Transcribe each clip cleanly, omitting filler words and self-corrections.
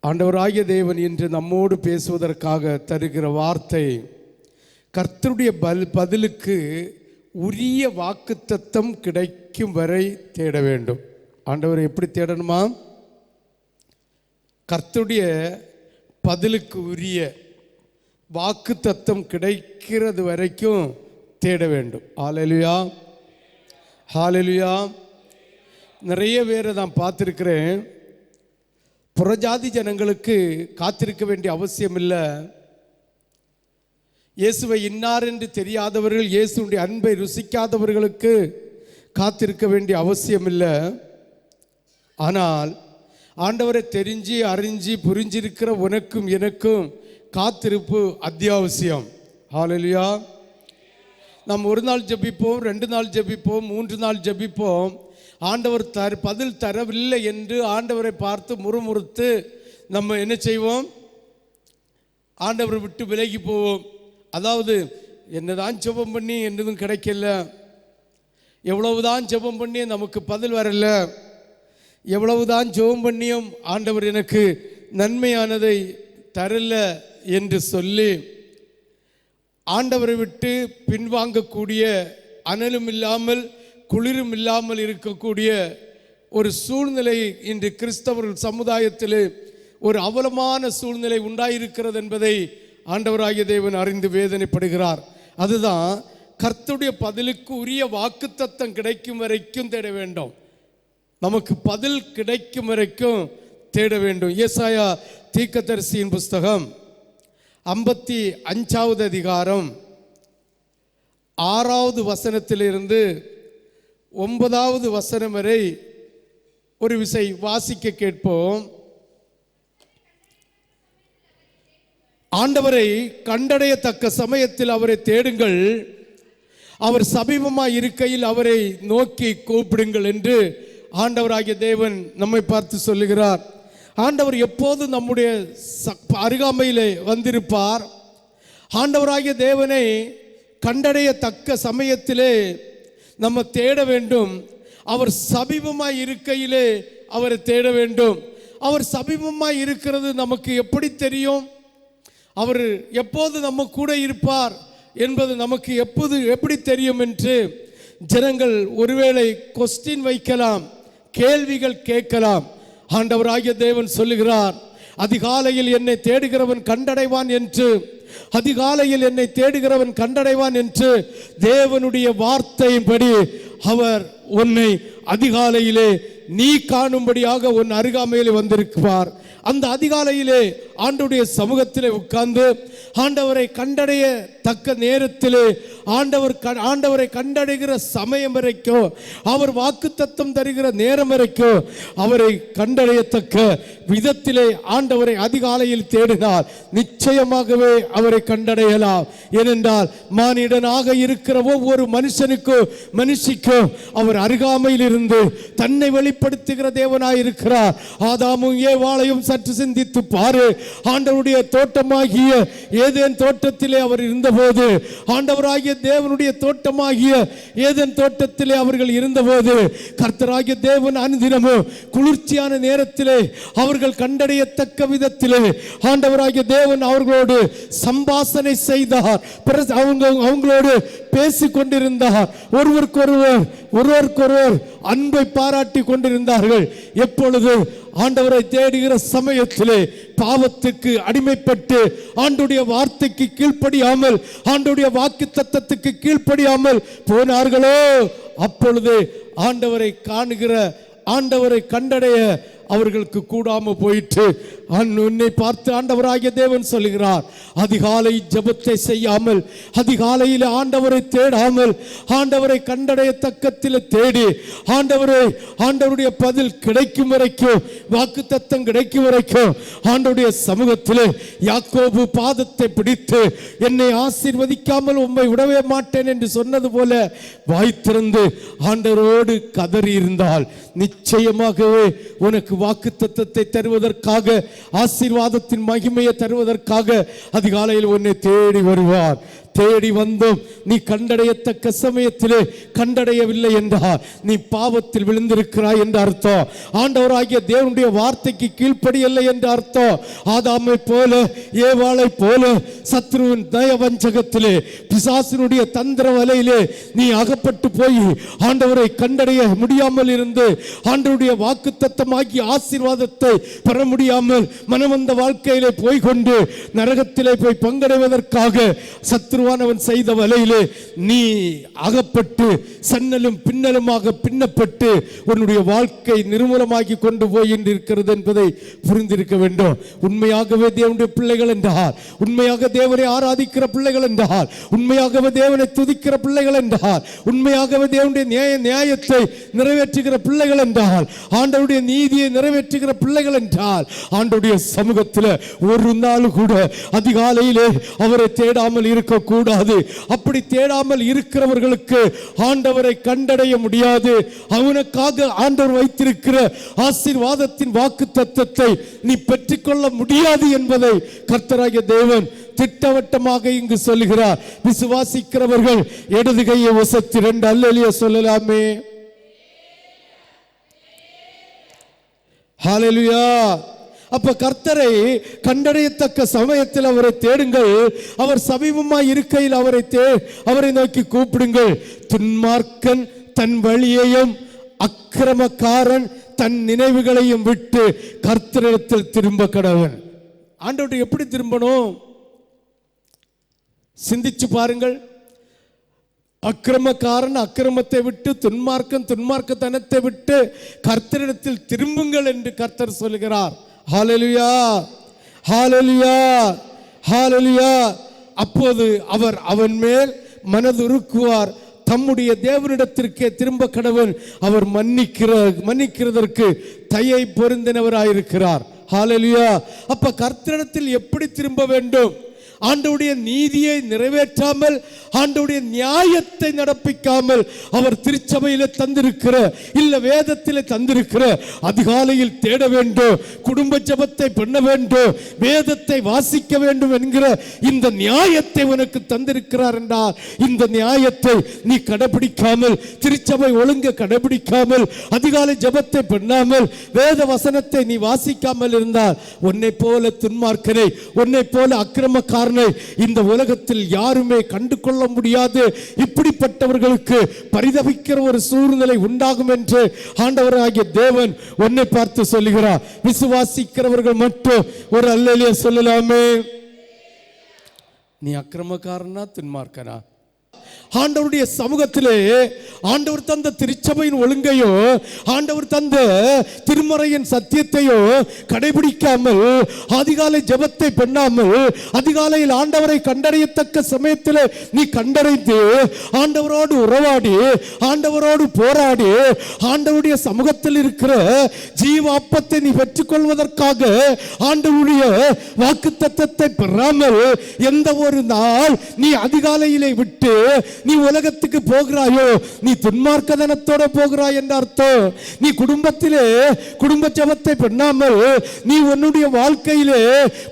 ஆண்டவராகிய தேவன் இன்று நம்மோடு பேசுவதற்காக தருகிற வார்த்தை, கர்த்தருடைய பதிலுக்கு உரிய வாக்குத்தத்தம் கிடைக்கும் வரை தேட வேண்டும். ஆண்டவர் எப்படி தேடணுமா? கர்த்தருடைய பதிலுக்கு உரிய வாக்குத்தத்தம் கிடைக்கிறது வரைக்கும் தேட வேண்டும். ஹல்லேலூயா, ஹல்லேலூயா. நிறைய பேரை நான் பார்த்துருக்கிறேன். புறஜாதி ஜனங்களுக்கு காத்திருக்க வேண்டிய அவசியம் இல்லை. இயேசுவை இன்னார் என்று தெரியாதவர்கள், இயேசுடைய அன்பை ருசிக்காதவர்களுக்கு காத்திருக்க வேண்டிய அவசியம் இல்லை. ஆனால் ஆண்டவரை தெரிஞ்சு அறிஞ்சு புரிஞ்சிருக்கிற உனக்கும் எனக்கும் காத்திருப்பு அத்தியாவசியம். ஹல்லேலூயா. நாம் ஒரு நாள் ஜெபிப்போம், 2 நாள் ஜெபிப்போம், 3 நாள் ஜெபிப்போம். ஆண்டவர் பதில் தரவில்லை என்று ஆண்டவரை பார்த்து முறுமுறுத்து நம்ம என்ன செய்வோம்? ஆண்டவரை விட்டு விலகி போவோம். அதாவது என்னதான் ஜெபம் பண்ணி என்னதும் கிடைக்கல, எவ்வளவுதான் ஜெபம் பண்ணி நமக்கு பதில் வரல, எவ்வளவுதான் ஜெபம் பண்ணியும் ஆண்டவர் எனக்கு நன்மையானதை தரல என்று சொல்லி ஆண்டவரை விட்டு பின்வாங்கக்கூடிய, அனலும் இல்லாமல் குளிரும் இல்லாமல் இருக்கக்கூடிய ஒரு சூழ்நிலை இன்று கிறிஸ்தவர்கள் சமுதாயத்தில் ஒரு அவலமான சூழ்நிலை உண்டாயிருக்கிறது என்பதை ஆண்டவராகிய தேவன் அறிந்து வேதனைப்படுகிறார். அதுதான் கர்த்தருடைய பதிலுக்கு உரிய வாக்குத்தத்தம் கிடைக்கும் வரைக்கும் தேட வேண்டும். நமக்கு பதில் கிடைக்கும் வரைக்கும் தேட வேண்டும். ஏசாயா தீர்க்கதரிசியின் புஸ்தகம் 55வது அதிகாரம் 6வது வசனத்திலிருந்து 9வது வசனம் வரை ஒரு விசை வாசிக்க கேட்போம். ஆண்டவரை கண்டடையத்தக்க சமயத்தில் அவரை தேடுங்கள், அவர் சமீபமாய் இருக்கையில் அவரை நோக்கி கூப்பிடுங்கள் என்று ஆண்டவராகிய தேவன் நம்மை பார்த்து சொல்லுகிறார். ஆண்டவர் எப்போது நம்முடைய அருகாமையிலே வந்திருப்பார். ஆண்டவராகிய தேவனை கண்டடையத்தக்க சமயத்திலே நம்ம தேட வேண்டும். அவர் சமீபமாய் இருக்கையிலே அவரை தேட வேண்டும். அவர் சமீபமாய் இருக்கிறது நமக்கு எப்படி தெரியும்? அவர் எப்போது நம்ம கூட இருப்பார் என்பது நமக்கு எப்படி தெரியும் என்று ஜனங்கள் ஒருவேளை கொஸ்டின் வைக்கலாம், கேள்விகள் கேட்கலாம். ஆண்டவராகிய தேவன் சொல்லுகிறார், அதிகாலையில் என்னை தேடுகிறவன் கண்டடைவான் என்று, அதிகாலையில் என்னை தேடுகிறவன் கண்டடைவான் என்று தேவனுடைய வார்த்தையின்படி அவர் உன்னை அதிகாலையிலே நீ காணும்படியாக உன் அருகாமையிலே வந்திருப்பார். அந்த அதிகாலையிலே ஆண்டவருடைய சமூகத்திலே உட்கார்ந்து ஆண்டவரை கண்டடைய தக்க நேரத்திலே ஆண்டவரை கண்டடைகிற சமயம் வரைக்கும், அவர் வாக்குத்தத்தம் தருகிற நேரம் வரைக்கும் அவரை கண்டடையத்தக்க விதத்திலே ஆண்டவரை அதிகாலையில் தேடினார் நிச்சயமாகவே அவரை கண்டடையலாம். ஏனென்றால் மானிடனாக இருக்கிற ஒவ்வொரு மனுஷிக்கும் அவர் அருகாமையில் இருந்து தன்னை வெளிப்படுத்துகிற தேவனாயிருக்கிறார். ஆதாமும் ஏவாளையும் சற்று சிந்தித்து பாரு. ஆண்டவருடைய தோட்டமாகிய ஏதேன் தோட்டத்திலே அவர் இருந்தபோது, ஆண்டவராகிய தேவனுடைய தோட்டமாகிய ஏதேன் தோட்டத்திலே அவர்கள் இருந்தபோது, கர்த்தராகிய தேவன் அனுதினமும் குளிர்ச்சியான நேரத்திலே அவர்கள் கண்டடையத்தக்க விதத்திலே ஆண்டவராகிய தேவன் அவர்களோடு சம்பாஷணை செய்தார். அவங்களோடு பேசிக் கொண்டிருந்தார். ஒருவருக்கொருவர் அன்பை பாராட்டி கொண்டிருந்தார்கள். எப்பொழுது ஆண்டவரை தேடுகிற சமயத்திலே பாவத்துக்கு அடிமைப்பட்டு ஆண்டவருடைய வார்த்தைக்கு கீழ்ப்படியாமல், ஆண்டவருடைய வாக்குத்தத்தத்துக்கு கீழ்ப்படியாமல் போனார்களோ, அப்பொழுது ஆண்டவரை காணுகிற, ஆண்டவரை கண்டடைய அவர்களுக்கு கூடாம போயிட்டு உன்னை பார்த்து ஆண்டவராகிய தேவன் சொல்லுகிறார், அதிகாலை ஜெபத்தை செய்யாமல், அதிகாலையில் ஆண்டவரை தேடாமல், ஆண்டவரை கண்டடையத்தக்கத்தில் தேடி ஆண்டவருடைய பதில் கிடைக்கும் வரைக்கும், வாக்குத்தத்தம் கிடைக்கும் வரைக்கும் ஆண்டவருடைய சமூகத்தில் யாக்கோபு பாதத்தை பிடித்து என்னை ஆசீர்வதிக்காமல் உம்மை விடவே மாட்டேன் என்று சொன்னது போல வாய் திறந்து ஆண்டவரோடு கதறி இருந்தால் நிச்சயமாகவே உனக்கு வாக்குத்தத்தத்தை தருவதற்காக, ஆசீர்வாதத்தின் மகிமையை தருவதற்காக அதிகாலையில் உன்னை தேடி வருவார். தேடி வந்தும் நீ கண்டடையத்தக்க சமயத்திலே கண்டடையவில்லை என்றால் நீ பாவத்தில் விழுந்திருக்கிறாய் என்று அர்த்தம். ஆண்டவராகிய தேவனுடைய வார்த்தைக்கு கீழ்ப்படியவில்லை என்று அர்த்தம். ஆதாமை போல ஏவாளை போல சத்ருவின் நயவஞ்சகத்திலே பிசாசினுடைய தந்திர வலையிலே நீ அகப்பட்டு போய் ஆண்டவரை கண்டடைய முடியாமல் இருந்து ஆண்டவருடைய வாக்குத்தத்தமாகிய ஆசீர்வாதத்தை பெற முடியாமல் மனவந்த வாழ்க்கையிலே போய்கொண்டு நரகத்திலே போய் பங்கடைவதற்காக சத்ருவானவன் செய்த வலையிலே நீ அகப்பட்டு சன்னலும் பின்னலுமாக பின்னப்பட்டு உன்னுடைய வாழ்க்கை நிர்மூலமாகி கொண்டு போய் இருக்கிறது என்பதை புரிந்திருக்க வேண்டும். உண்மையாகவே தேவனுடைய பிள்ளைகள் என்றால், உண்மையாக தேவனை ஆராதிக்கிற பிள்ளைகள் என்றால், உண்மையாகவே தேவனை துதிக்கிற பிள்ளைகள் என்றால், உண்மையாகவே தேவனுடைய நியாயத்தை நிறைவேற்றுகிற பிள்ளைகள் என்றால், ஆண்டவருடைய நீதியை நிறைவேற்றுகிற பிள்ளைகள் என்றால், ஆண்டவருடைய சமூகத்தில் ஒரு நாள் கூட அதிகாலையிலே அவரை தேடாமல் இருக்கக்கூடாது. அப்படி தேடாமல் இருக்கிறவர்களுக்கு ஆண்டவரை கண்டடைய முடியாது. அவனுக்காக ஆண்டவர் வைத்திருக்கிற ஆசீர்வாதத்தின் வாக்கு தத்தத்தை நீ பெற்றுக்கொள்ள முடியாது என்பதை கர்த்தராகிய தேவன் திட்டவட்டமாக இங்கு சொல்லுகிறார். விசுவாசிக்கிறவர்கள் இடது கையை உசத்தி 2 அல்லேலூயா சொல்லலாமே. ஹல்லேலூயா. அப்ப கர்த்தரை கண்டடையத்தக்க சமயத்தில் அவரை தேடுங்கள். அவர் சமீபமாய் இருக்கையில் அவரை நோக்கி கூப்பிடுங்கள். துன்மார்க்கன் தன் வழியையும் அக்கிரமக்காரன் தன் நினைவுகளையும் விட்டு கர்த்தரிடத்தில் திரும்ப கடவன். ஆண்டவர்கிட்ட எப்படி திரும்பணும் சிந்திச்சு பாருங்கள். அக்கிரமக்காரன் அக்கிரமத்தை விட்டு, துன்மார்க்கன் துன்மார்க்கத்தனத்தை விட்டு கர்த்தரிடத்தில் திரும்புங்கள் என்று கர்த்தர் சொல்கிறார். ஹல்லேலூயா, ஹல்லேலூயா, ஹல்லேலூயா. அப்போது அவர் அவன் மேல் மனதுருக்குவார். தம்முடைய தேவனிடத்திற்கே திரும்ப கடவன். அவர் மன்னிக்கிறதற்கு தயை பொருந்தினவராயிருக்கிறார். ஹல்லேலூயா. அப்ப கர்த்தரிடத்தில் எப்படி திரும்ப வேண்டும்? ஆண்டவருடைய நீதியை நிறைவேற்றாமல், ஆண்டவருடைய நியாயத்தை நடப்பிக்காமல், அவர் திருச்சபையில தந்திருக்கிற இல்ல வேதத்திலே தந்திருக்கிற அதிகாலையில் தேட வேண்டும், குடும்ப ஜெபத்தை பண்ண வேண்டும், வேதத்தை வாசிக்க வேண்டும் என்கிற இந்த நியாயத்தை உனக்கு தந்திருக்கிறார் என்றால், இந்த நியாயத்தை நீ கடைபிடிக்காமல், திருச்சபை ஒழுங்க கடைபிடிக்காமல், அதிகாலை ஜெபத்தை பண்ணாமல், வேத வசனத்தை நீ வாசிக்காமல் இருந்தால், உன்னை போல துன்மார்க்கனை, உன்னை போல அக்கிரமக்காரனை இந்த உலகத்தில் யாருமே கண்டு கொள்ள முடியாது. இப்படிப்பட்டவர்களுக்கு பரிதபிக்கிற ஒரு சூழ்நிலை உண்டாகும் என்று ஆண்டவராகிய தேவன் உன்னை பார்த்து சொல்லுகிறார். விசுவாசிக்கிறவர்கள் மட்டும் ஒரு அல்லேலூயா சொல்லலாமே. நீ அக்கிரமக்காரனா துன்மார்க்கனா? ஆண்டவருடைய சமூகத்திலே ஆண்டவர் தந்த திருச்சபையின் ஒழுங்கையோ, ஆண்டவர் தந்த திருமறையின் சத்தியத்தையோ கடைபிடிக்காமல், அதிகாலை ஜெபத்தை பண்ணாமல், அதிகாலையில் ஆண்டவரை கண்டறியத்தக்க சமயத்தில் நீ கண்டறிந்து ஆண்டவரோடு உறவாடி, ஆண்டவரோடு போராடி, ஆண்டவருடைய சமூகத்தில் இருக்கிற ஜீவ அப்பத்தை நீ பெற்றுக்கொள்வதற்காக ஆண்டவருடைய வாக்கு தத்தத்தை பெறாமல் எந்த ஒரு நாள் நீ அதிகாலையிலே விட்டு நீ உலகத்துக்கு போகிறாயோ, நீ துன்மார்க்கதனத்தோட போகிறாய் என்ற அர்த்தம். நீ குடும்பத்திலே குடும்ப ஜெபத்தை பண்ணாமல், நீ உன்னுடைய வாழ்க்கையிலே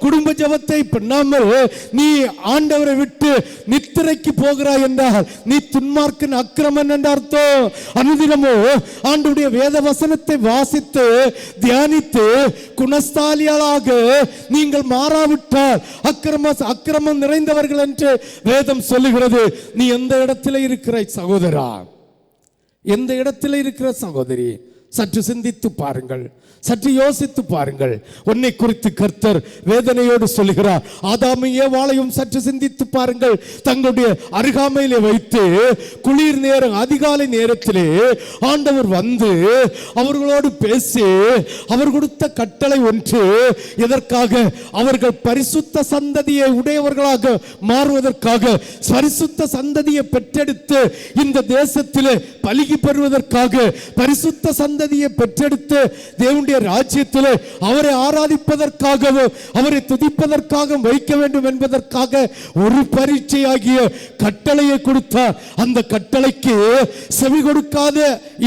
குடும்ப ஜெபத்தை பண்ணாமல் நீ ஆண்டவரை விட்டு நித்திரைக்கு போகிறாய் என்றால் நீ துன்மார்க்கன், அக்கிரமன் என்ற அர்த்தம். அனுதினமோ ஆண்டவருடைய வேத வசனத்தை வாசித்து தியானித்து குணஸ்தாலிகளாக நீங்கள் மாறாவிட்டால் அக்கிரமம் நிறைந்தவர்கள் என்று வேதம் சொல்லுகிறது. நீ எந்த இடத்துல இருக்கிறாய் சகோதரா? எந்த இடத்துல இருக்கிற சகோதரி? சற்று சிந்தித்து பாருங்கள், சற்று யோசித்து பாருங்கள். உன்னை குறித்து கர்த்தர் வேதனையோடு சொல்லுகிறார். ஆதாமையும் ஏவாளையும் சற்று சிந்தித்து பாருங்கள். தங்களுடைய அருகாமையிலே வைத்து குளிர் நேரம் அதிகாலை நேரத்திலே ஆண்டவர் வந்து அவர்களோடு பேசி அவர் கொடுத்த கட்டளை ஒன்று. எதற்காக? அவர்கள் பரிசுத்த சந்ததியை உடையவர்களாக மாறுவதற்காக, பரிசுத்த சந்ததியை பெற்றெடுத்து இந்த தேசத்திலே பலிகி பெறுவதற்காக, பரிசுத்த சந்ததி சந்ததியை பெற்றெடுத்து தேவனுடைய ராஜ்யத்திலே அவரை ஆராதிப்பதற்காகவும் அவரை துதிப்பதற்காக வைக்க வேண்டும் என்பதற்காக ஒரு பரீட்சையாகிய கட்டளையை கொடுத்தார். அந்த கட்டளைக்கு செவி கொடுக்காத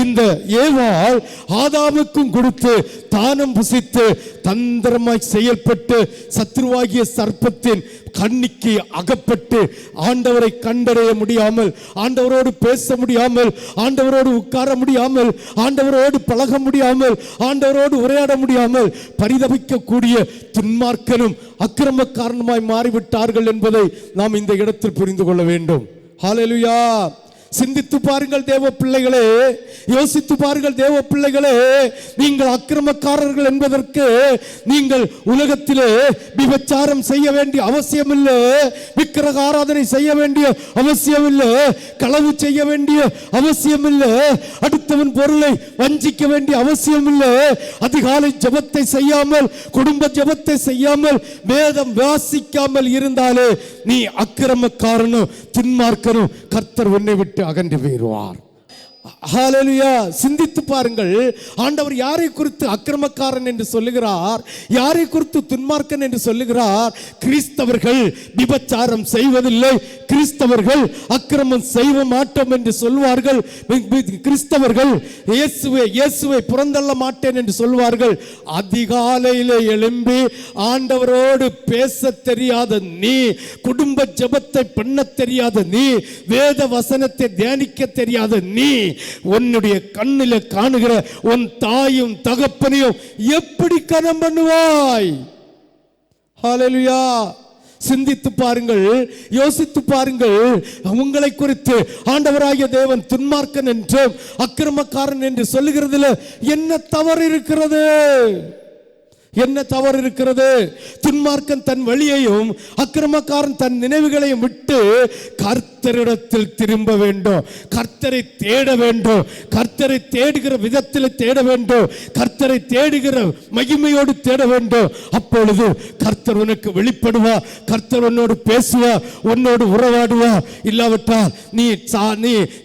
இந்த ஏவாள் ஆதாமுக்கும் கொடுத்து தானம் புசித்து தந்திரமாய் செயல்பட்டு சத்ருவாகிய சர்ப்பத்தின் கண்ணிக்கு அகப்பட்டு ஆண்டவரை கண்டடைய முடியாமல், ஆண்டவரோடு பேச முடியாமல், ஆண்டவரோடு உட்கார முடியாமல், ஆண்டவரோடு பழக முடியாமல், ஆண்டவரோடு உரையாட முடியாமல் பரிதபிக்கக்கூடிய துன்மார்க்கனும் அக்கிரமக்காரனுமாய் மாறிவிட்டார்கள் என்பதை நாம் இந்த இடத்தில் புரிந்து கொள்ள வேண்டும். ஹல்லேலூயா. சிந்தித்து பாருங்கள் தேவ பிள்ளைகளே, யோசித்து பாருங்கள் தேவ பிள்ளைகளே. நீங்கள் அக்கிரமக்காரர்கள் என்பதற்கு நீங்கள் உலகத்திலே விபச்சாரம் செய்ய வேண்டிய அவசியம் இல்லை, விக்கிரக ஆராதனை செய்ய வேண்டிய அவசியம் இல்லை, களவு செய்ய வேண்டிய அவசியம் இல்லை, அடுத்தவன் பொருளை வஞ்சிக்க வேண்டிய அவசியம் இல்லை. அதிகாலை ஜெபத்தை செய்யாமல், குடும்ப ஜெபத்தை செய்யாமல், வேதம் வாசிக்காமல் இருந்தாலே நீ அக்கிரமக்காரனும் துன்மார்க்கனும் கர்த்தர் உன்னை விட்டு அகன்று போயிடுவார். ஹல்லேலூயா. சிந்தித்து பாருங்கள், ஆண்டவர் யாரை குறித்து அக்கிரமக்காரன் என்று சொல்லுகிறார், யாரை குறித்து துன்மார்க்கன் என்று சொல்லுகிறார்? கிறிஸ்தவர்கள் விபச்சாரம் செய்வதில்லை, கிறிஸ்தவர்கள் அக்கிரமம் செய்ய மாட்டோம் என்று சொல்வார்கள், கிறிஸ்தவர்கள் இயேசுவை புறந்தள்ள மாட்டேன் என்று சொல்வார்கள். அதிகாலையிலே எழும்பி ஆண்டவரோடு பேச தெரியாத நீ, குடும்ப ஜெபத்தை பண்ண தெரியாத நீ, வேத வசனத்தை தியானிக்க தெரியாத நீ, உன்னுடைய கண்ணில காணுகிற உன் தாயும் தகப்பனையும் எப்படி கனம் பண்ணுவாய்? ஹல்லேலூயா. சிந்தித்து பாருங்கள், யோசித்து பாருங்கள். உங்களை குறித்து ஆண்டவராகிய தேவன் துன்மார்க்கன் என்றும் அக்கிரமக்காரன் என்று சொல்லுகிறதுல என்ன தவறு இருக்கிறது? என்ன தவறு இருக்கிறது? துன்மார்க்கன் தன் வழியையும் அக்கிரமக்காரன் தன் நினைவுகளையும் விட்டு கர்த்தரிடத்தில் திரும்ப வேண்டும், கர்த்தரை தேட வேண்டும், கர்த்தரை தேடுகிற விதத்தில் தேட வேண்டும், கர்த்தரை தேடுகிற மகிமையோடு தேட வேண்டும். அப்பொழுது கர்த்தர் உனக்கு வெளிப்படுவா, கர்த்தர் உன்னோடு பேசுவா, உன்னோடு உறவாடுவா. இல்லாவிட்டால்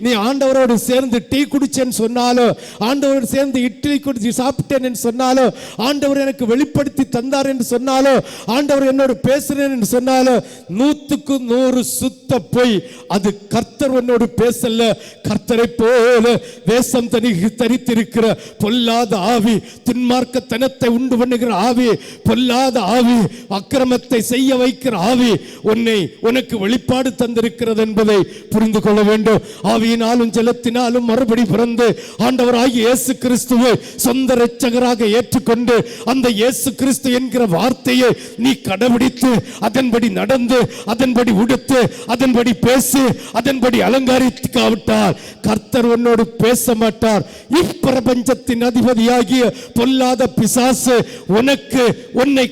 நீ ஆண்டவரோடு சேர்ந்து டீ குடிச்சேன்னு சொன்னாலோ, ஆண்டவரோடு சேர்ந்து இட்லி குடிச்சு சாப்பிட்டேன் என்று சொன்னாலோ, ஆண்டவர் எனக்கு வெளிப்படுத்தி தந்தார் என்று சொன்னாலோ, ஆண்டவர் என்னோடு பேசுறேன் என்று சொன்னாலோ 100க்கு 100 சுத்த போய். அது கர்த்தர் உன்னோடு பேசல. கர்த்தரை போல வேஷம் தரித்திருக்கிற பொல்லாத ஆவி, துன்மார்க்கத்தனத்தை உண்டு பண்ணுகிற ஆவி, பொல்லாத ஆவி, அக்கிரமத்தை செய்ய வைக்கிற ஆவி உனக்கு வெளிப்பாடு தந்திருக்கிறது என்பதை புரிந்து கொள்ள வேண்டும். ஆவியினாலும் ஜலத்தினாலும் மறுபடி பிறந்து ஆண்டவராகிய இயேசு கிறிஸ்துவை சொந்த இரட்சகராக ஏற்றுக்கொண்டு அந்த இயேசு கிறிஸ்து என்கிற வார்த்தையை நீ கடைபிடித்து அதன்படி நடந்து அதன்படி உடுத்து அதன்படி பேசி அதன்படி அலங்கரிக்காவிட்டால் கர்த்தர் உன்னோடு பேச மாட்டார். இப்பிரபஞ்சத்தின் அதிபதியாகிய பொல்லாத பிசாசு உன்னை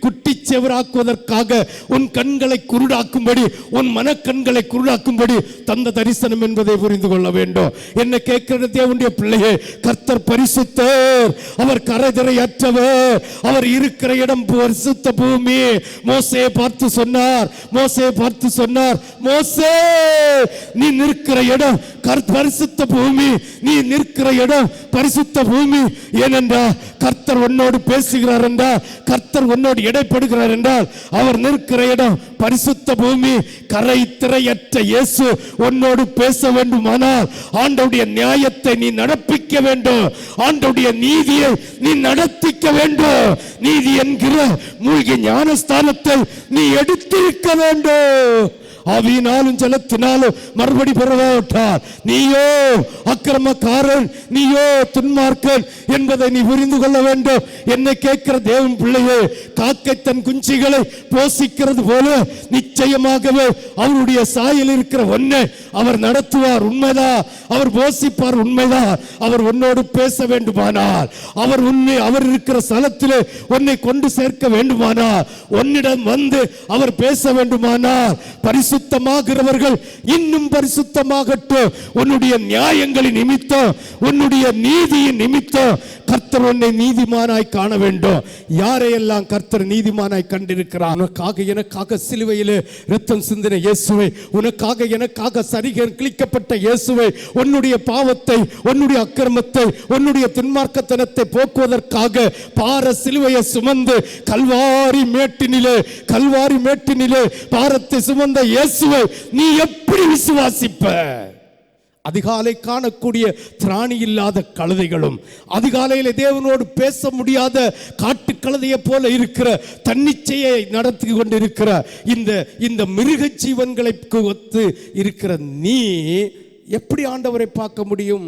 குட்டி செவராக்குவதற்காக உன் கண்களை குருடாக்கும்படி, உன் மனக்கண்களை குருடாக்கும்படி தந்த தரிசனம் என்பதை புரிந்து கொள்ள வேண்டும். என்ன கேட்கிற தேவனுடைய பிள்ளையே, கர்த்தர் பரிசுத்தர், அவர் கரைதரையற்றவர், அவர் இருக்கிற இடம் பரிசுத்த பூமி. மோசேயை பார்த்து சொன்னார், மோசே நீ நிற்கிற இடம் பரிசுத்த பூமி, நீ நிற்கிற இடம் பரிசுத்த பூமி. ஏனென்றால் கர்த்தர் உன்னோடு பேசுகிறார் என்றால், கர்த்தர் உன்னோடு இடைப்படுகிறார் என்றால், அவர் நிற்கிற இடம் பரிசுத்த பூமி. கரை திரையற்ற இயேசு உன்னோடு பேச வேண்டுமானால் ஆண்டவருடைய நியாயத்தை நீ நடப்பிக்க வேண்டும், ஆண்டவருடைய நீதியை நீ நடத்திக்க வேண்டும். நீதி என்கிற மூழ்கி ஞானஸ்தானத்தை நீ எடுத்திருக்க வேண்டும். ஆவியினாலும் ஜலத்தினாலும் மறுபடி பெறவாட்டார். நீயோ அக்கிரமக்காரன், நீயோ துன்மார்க்கன் என்பதை நீ புரிந்து கொள்ள வேண்டும். என்னை கேட்கிற தேவன் பிள்ளையே, காக்கை தன் குஞ்சுகளை போஷிக்கிறது போல நிச்சயமாகவே அவருடைய சாயல் இருக்கிற ஒன்றை அவர் நடத்துவார். உண்மைதான், அவர் போஷிப்பார். உண்மைதான். அவர் உன்னோடு பேச வேண்டுமானால், அவர் இருக்கிற ஸ்தலத்திலே உன்னை கொண்டு சேர்க்க வேண்டுமானால், உன்னிடம் வந்து அவர் பேச வேண்டுமானால், பரிசுத்தமாகிறவர்கள் இன்னும் பரிசுத்தமாகட்டும். உன்னுடைய நியாயங்களின் நிமித்தம், உன்னுடைய நீதியின் நிமித்தம் கர்த்தர் உன்னை நீதிமானாய் காண வேண்டும். யாரையெல்லாம் கர்த்தர் நீதிமானாய் கண்டிருக்கிறார்? உனக்காக எனக்காக சிலுவையிலே இரத்தம் சிந்தின இயேசுவை, உனக்காக எனக்காக சரிகர் கிழிக்கப்பட்ட இயேசுவை, உன்னுடைய பாவத்தை, உன்னுடைய அக்கிரமத்தை, உன்னுடைய துன்மார்க்கத்தனத்தை போக்குவதற்காக பார சிலுவையை சுமந்து கல்வாரி மேட்டினிலே பாரத்தை சுமந்த இயேசுவை நீ எப்படி விசுவாசிப்ப? அதிகாலை காணக்கூடிய திராணி இல்லாத கழுதைகளும், அதிகாலையில் தேவனோடு பேச முடியாத காட்டு கழுதையை போல இருக்கிற தன்னிச்சையை நடத்தி கொண்டிருக்கிற இந்த மிருக ஜீவன்களை ஒத்து இருக்கிற நீ எப்படி ஆண்டவரை பார்க்க முடியும்?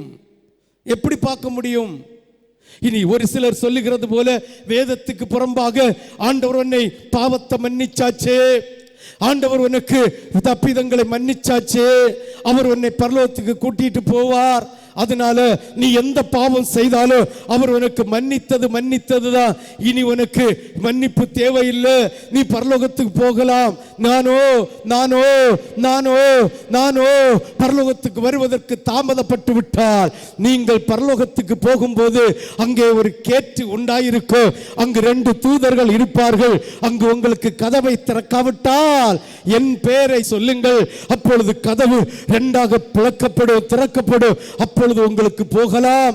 எப்படி பார்க்க முடியும்? இனி ஒரு சிலர் சொல்லுகிறது போல வேதத்துக்கு புறம்பாக ஆண்டவர் உன்னை பாவத்தை மன்னிச்சாச்சே, ஆண்டவர் உனக்கு தப்பிதங்களை மன்னிச்சாச்சே, அவர் உன்னை பரலோகத்துக்கு கூட்டிட்டு போவார், அதனால நீ எந்த பாவம் செய்தாலும் அவர் உனக்கு மன்னித்ததுதான், இனி உனக்கு மன்னிப்பு தேவையில்லை, நீ பரலோகத்துக்கு போகலாம். நானோ பரலோகத்துக்கு வருவதற்கு தாமதப்பட்டு விட்டால், நீங்கள் பரலோகத்துக்கு போகும்போது அங்கே ஒரு கேட்டு உண்டாயிருக்கும், அங்கு 2 தூதர்கள் இருப்பார்கள், அங்கு உங்களுக்கு கதவை திறக்காவிட்டால் என் பெயரை சொல்லுங்கள், அப்பொழுது கதவு 2ஆக திறக்கப்படும், அப்பொழுது உங்களுக்கு போகலாம்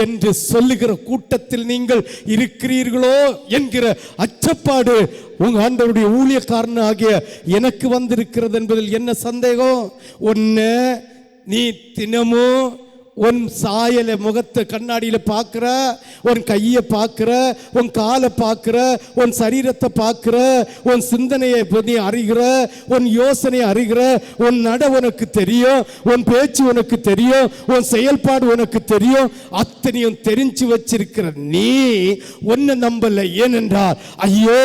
என்று சொல்லுகிற கூட்டத்தில் நீங்கள் இருக்கிறீர்களோ என்கிற அச்சப்பாடு உங்க ஆண்டவருடைய ஊழியக்காரன் ஆகிய எனக்கு வந்திருக்கிறது என்பதில் என்ன சந்தேகம்? ஒன்னு, நீ தினமும் உன் சாயலை முகத்தை கண்ணாடியில் பார்க்குற, உன் கையை பார்க்குற, உன் காலை பார்க்குற, உன் சரீரத்தை பார்க்குற, உன் சிந்தனையை நீ அறிகிற, உன் யோசனையை அறிகிற, உன் நட உனக்கு தெரியும், உன் பேச்சு உனக்கு தெரியும், உன் செயல்பாடு உனக்கு தெரியும், அத்தனையும் தெரிஞ்சு வச்சிருக்கிற நீ ஒன்னு நம்பல. ஏனென்றால் ஐயோ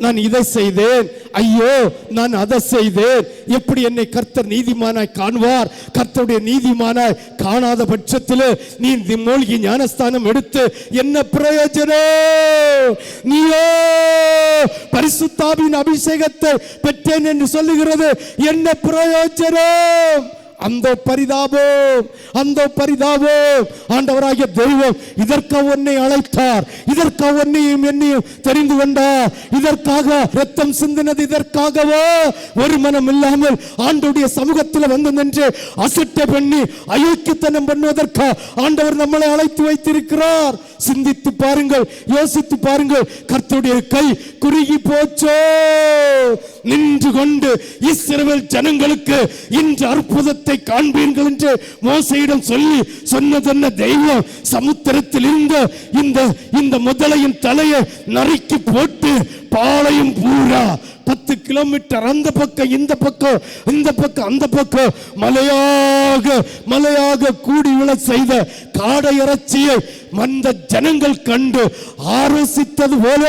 நான் இதை செய்தேன், ஐயோ நான் அதை செய்தேன், எப்படி என்னை கர்த்தர் நீதிமானாய் காண்பார்? கர்த்தருடைய நீதிமானாய் காணாத பட்சத்தில் நீ மூழ்கி ஞானஸ்தானம் எடுத்து என்ன பிரயோஜனம்? நீயோ பரிசுத்தாவின் அபிஷேகத்தை பெற்றேன் என்று சொல்லுகிறது, என்ன பிரயோஜனம்? அந்த பரிதாபம் ஆண்டவராகிய தெய்வம் இதற்காக உன்னை அழைத்தார், இதற்காக உன்னையும் என்னையும் தெரிந்து கொண்டார், இதற்காக ரத்தம் சிந்தினது இதற்காகவோ? ஒரு மனம் இல்லாமல் ஆண்டவருடைய சமூகத்தில் வந்து நின்று அசட்டை பண்ணி அயோக்கியத்தனம் பண்ணுவதற்காக ஆண்டவர் நம்மளை அழைத்து வைத்திருக்கிறார். சிந்தித்து பாருங்கள், யோசித்து பாருங்கள். கர்த்தருடைய கை குறுகி போச்சோ? நின்று கொண்டு இஸ்ரவேல் ஜனங்களுக்கு இன்று அற்புதத்தை காண்பீர்கள் என்று மோசேயிடம் சொல்லி சொன்ன தெய்வம் சமுத்திரத்தில் இந்த முதலையின் தலையை நறுக்கி போட்டு பாளையம் பூரா 10 கிலோமீட்டர் அந்த பக்கம் இந்த பக்கம் அந்த பக்கம் மலையாக கூடி விழ செய்த காடை இறைச்சியை மந்த ஜனங்கள் கண்டு ஆரோசித்தது போல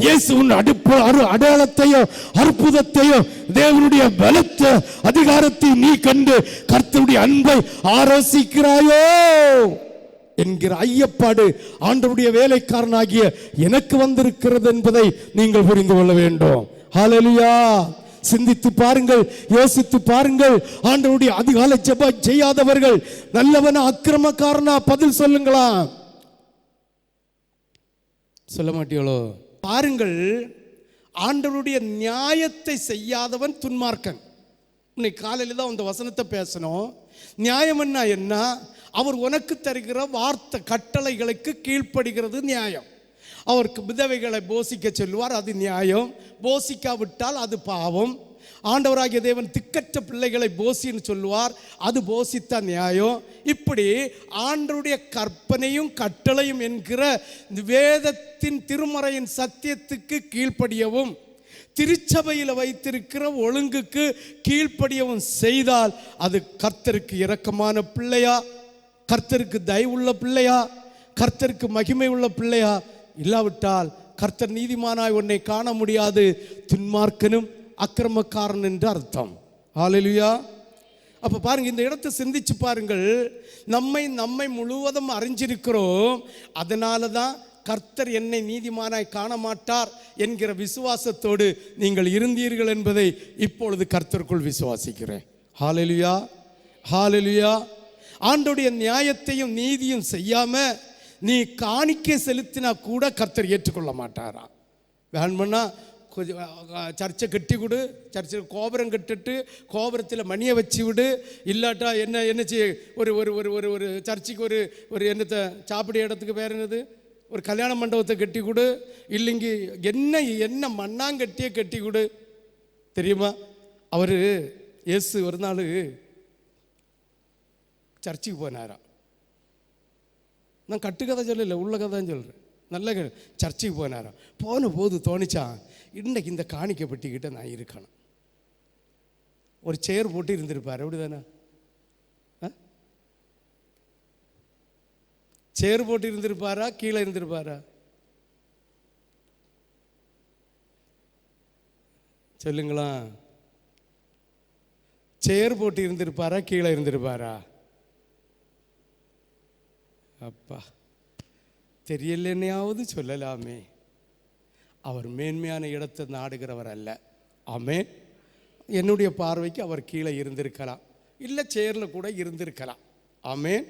இயேசுவின் அடையாளத்தையும் அற்புதத்தையும் தேவனுடைய பலத்த அதிகாரத்தை நீ கண்டு கர்த்தருடைய அன்பை ஆரோசிக்கிறாயோ என்கிற ஐயப்பாடு ஆண்டவருடைய வேலைக்காரனாகிய எனக்கு வந்திருக்கிறது என்பதை நீங்கள் புரிந்து கொள்ள வேண்டும். ஹல்லேலூயா. சிந்தித்து பாருங்கள், யோசித்து பாருங்கள். ஆண்டவருடைய அதிகாலை ஜெபம் செய்யாதவர்கள் நல்லவனா அக்கிரமக்காரனா? பதில் சொல்லுங்களா? சொல்ல மாட்டீங்களோ? பாருங்கள், ஆண்டவருடைய நியாயத்தை செய்யாதவன் துன்மார்க்கன். இன்னைக்கு காலையில் தான் அந்த வசனத்தை பேசணும். நியாயம் என்ன? அவர் உனக்கு தருகிற வார்த்தை கட்டளைகளுக்கு கீழ்ப்படுகிறது நியாயம். அவருக்கு விதவைகளை போசிக்க சொல்லுவார், அது நியாயம். போசிக்காவிட்டால் அது பாவம். ஆண்டவராகிய தேவன் திக்கற்ற பிள்ளைகளை போசின்னு சொல்லுவார், அது போசித்த நியாயம். இப்படி ஆண்டவருடைய கற்பனையும் கட்டளையும் என்கிற வேதத்தின் திருமறையின் சத்தியத்துக்கு கீழ்ப்படியவும் திருச்சபையில் வைத்திருக்கிற ஒழுங்குக்கு கீழ்ப்படியவும் செய்தால் அது கர்த்தருக்கு இரக்கமான பிள்ளையா, கர்த்தருக்கு தயவுள்ள பிள்ளையா, கர்த்தருக்கு மகிமை உள்ள பிள்ளையா? இல்லாவிட்டால் கர்த்தர் நீதிமானாய் உன்னை காண முடியாது, துன்மார்க்கனும் அக்கிரமக்காரன் என்று அர்த்தம். ஹல்லேலூயா. அப்ப பாருங்க, இந்த இடத்தை சிந்திச்சு பாருங்கள். நம்மை முழுவதும் அறிஞ்சிருக்கிறோம். அதனால தான் கர்த்தர் என்னை நீதிமானாய் காண மாட்டார் என்கிற விசுவாசத்தோடு நீங்கள் இருந்தீர்கள் என்பதை இப்பொழுது கர்த்தருக்குள் விசுவாசிக்கிறேன். ஹல்லேலூயா, ஹல்லேலூயா. ஆண்டவருடைய நியாயத்தையும் நீதியும் செய்யாம நீ காணிக்கை செலுத்தினா கூட கர்த்தர் ஏற்றுக்கொள்ள மாட்டாராம். வேணும்னா கொஞ்சம் சர்ச்சை கட்டி கொடு, சர்ச்சையில் கோபுரம் கட்டிட்டு கோபுரத்தில் மணியை வச்சு விடு. இல்லாட்டா என்ன செய்ய, ஒரு ஒரு ஒரு ஒரு ஒரு சர்ச்சுக்கு ஒரு என்னத்தை சாப்பிட இடத்துக்கு வேறு என்னது, ஒரு கல்யாண மண்டபத்தை கட்டி கொடு. இல்லைங்க என்ன மண்ணாங்கட்டியே கட்டி கொடு. தெரியுமா, அவர் இயேசு ஒரு நாள் சர்ச்சுக்கு போனாராம். நான் கட்டுக்கதை சொல்லலை, உள்ள கதை தான் சொல்கிறேன். நல்ல சர்ச்சுக்கு போனாராம். போன போது தோணிச்சான், இன்னைக்கு இந்த காணிக்கை பெட்டிக்கிட்ட நான் இருக்கணும். ஒரு சேர் போட்டு இருந்திருப்பார், அப்படி தானே? சேர் போட்டு இருந்திருப்பாரா, கீழே இருந்திருப்பாரா? சொல்லுங்களா. சேர் போட்டு இருந்திருப்பாரா, கீழே இருந்திருப்பாரா? அப்பா தெரியலன்னையாவது சொல்லலாமே. அவர் மேன்மையான இடத்தை நாடுகிறவர் அல்ல. ஆமென். என்னுடைய பார்வைக்கு அவர் கீழே இருந்திருக்கலாம், இல்லை சேரில் கூட இருந்திருக்கலாம். ஆமென்.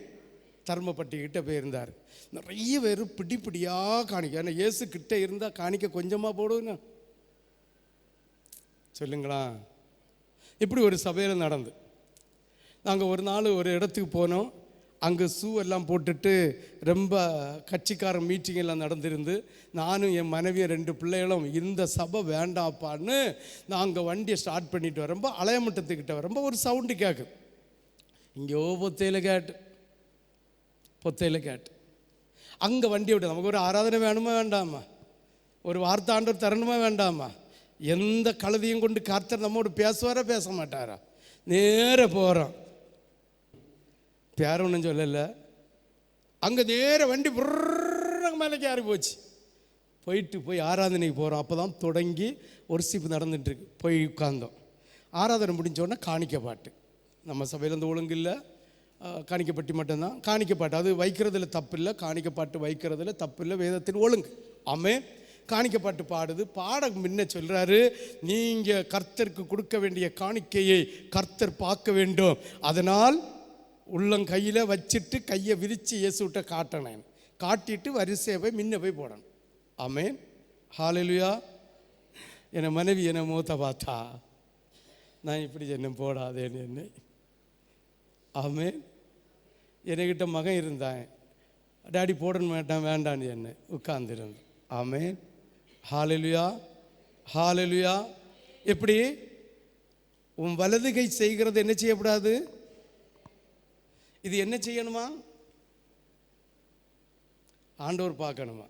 தர்மப்பட்டிக்கிட்ட போயிருந்தார். நிறைய பேர் பிடியாக காணிக்க, ஏன்னா இயேசு கிட்ட இருந்தால் காணிக்க கொஞ்சமாக போடுவேன்னு சொல்லுங்களா. இப்படி ஒரு சபையில் நடந்து, நாங்கள் ஒரு நாள் ஒரு இடத்துக்கு போனோம். அங்கே ஷூ எல்லாம் போட்டுட்டு ரொம்ப கட்சிக்கார மீட்டிங் எல்லாம் நடந்திருந்து, நானும் என் மனைவியை 2 பிள்ளைகளும் இந்த சபை வேண்டாப்பான்னு நாங்கள் வண்டியை ஸ்டார்ட் பண்ணிட்டு வரம்போ அலையமட்டத்துக்கிட்ட வரம்போ ஒரு சவுண்டு கேட்குது. இங்கேயோ பொத்தையில் கேட்டு அங்கே வண்டியை விட்டு, நமக்கு ஒரு ஆராதனை வேணுமா வேண்டாமா, ஒரு வார்த்தாண்டர் தரணுமா வேண்டாமா, எந்த கழுதையும் கொண்டு கர்த்தர் நம்மோடு பேசுவாரா பேச மாட்டாரா? நேர போகிறோம், பேர ஒன்றும் சொல்லலை. அங்கே நேர வண்டி மேலேக்கு ஏறி போய் ஆராதனைக்கு போகிறோம். அப்போ தான் தொடங்கி ஒரு சீப்பு நடந்துட்டுருக்கு. போய் உட்கார்ந்தோம். ஆராதனை முடிஞ்சோடனே காணிக்க பாட்டு. நம்ம சபையில் இந்த ஒழுங்கு இல்லை, காணிக்கப்பட்டி மட்டும்தான். காணிக்கப்பாட்டு அது வைக்கிறதுல தப்பு இல்லை, காணிக்கப்பாட்டு வைக்கிறதுல தப்பு இல்லை, வேதத்தின் ஒழுங்கு. ஆமென். காணிக்கப்பாட்டு பாடுது. பாட முன்ன சொல்கிறாரு, நீங்கள் கர்த்தருக்கு கொடுக்க வேண்டிய காணிக்கையை கர்த்தர் பார்க்க வேண்டும். அதனால் உள்ளங்கையில் வச்சுட்டு கையை விரித்து இயேசுகிட்ட காட்டணும். காட்டிட்டு வரிசையை போய் முன்ன போய் போடணும். ஆமென். ஹல்லேலூயா. என்னை மனைவி என்னை மூத்த பார்த்தா, நான் இப்படி என்ன போடாதேன்னு என்னை. ஆமென். என்கிட்ட மகன் இருந்தான், டாடி போட மாட்டான் வேண்டான்னு என்னை உட்கார்ந்துருந்து. ஆமென். ஹல்லேலூயா, ஹல்லேலூயா. எப்படி உன் வலது கை செய்கிறது என்ன செய்யக்கூடாது? இது என்ன செய்யணுமா? ஆண்டவர் பார்க்கணுமா?